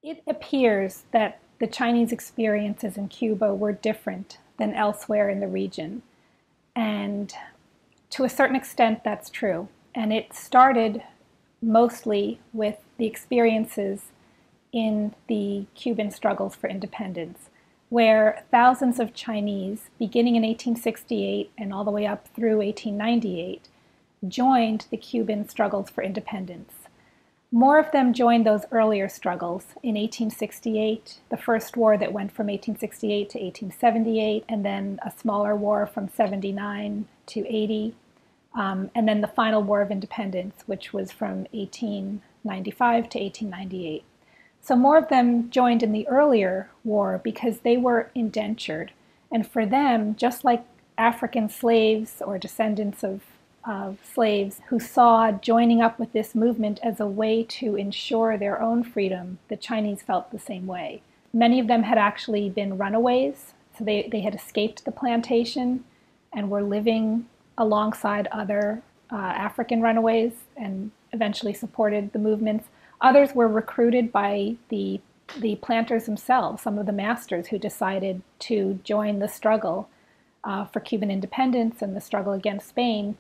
It appears that the Chinese experiences in Cuba were different than elsewhere in the region. And to a certain extent, that's true. And it started mostly with the experiences in the Cuban struggles for independence, where thousands of Chinese, beginning in 1868 and all the way up through 1898, joined the Cuban struggles for independence. More of them joined those earlier struggles in 1868, the first war that went from 1868 to 1878, and then a smaller war from 79 to 80, and then the final War of Independence, which was from 1895 to 1898. So more of them joined in the earlier war because they were indentured. And for them, just like African slaves or descendants of slaves who saw joining up with this movement as a way to ensure their own freedom, the Chinese felt the same way. Many of them had actually been runaways, so they had escaped the plantation and were living alongside other African runaways and eventually supported the movements. Others were recruited by the planters themselves, some of the masters who decided to join the struggle for Cuban independence and the struggle against Spain.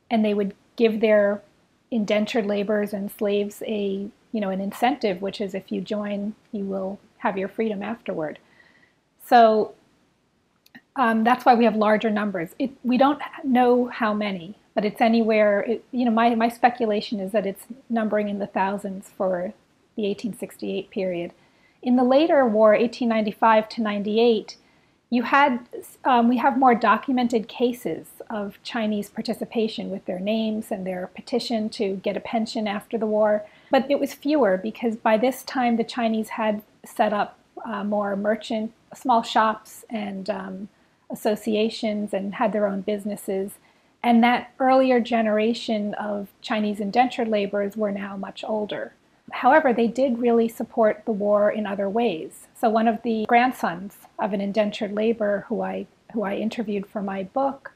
And they would give their indentured laborers and slaves an incentive, which is if you join, you will have your freedom afterward. So that's why we have larger numbers. We don't know how many, but it's anywhere. My speculation is that it's numbering in the thousands for the 1868 period. In the later war, 1895 to 98, we have more documented cases of Chinese participation with their names and their petition to get a pension after the war. But it was fewer because by this time the Chinese had set up more small shops and associations and had their own businesses. And that earlier generation of Chinese indentured laborers were now much older. However, they did really support the war in other ways. So one of the grandsons of an indentured laborer who I interviewed for my book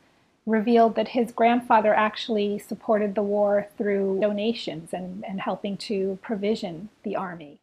revealed that his grandfather actually supported the war through donations and helping to provision the army.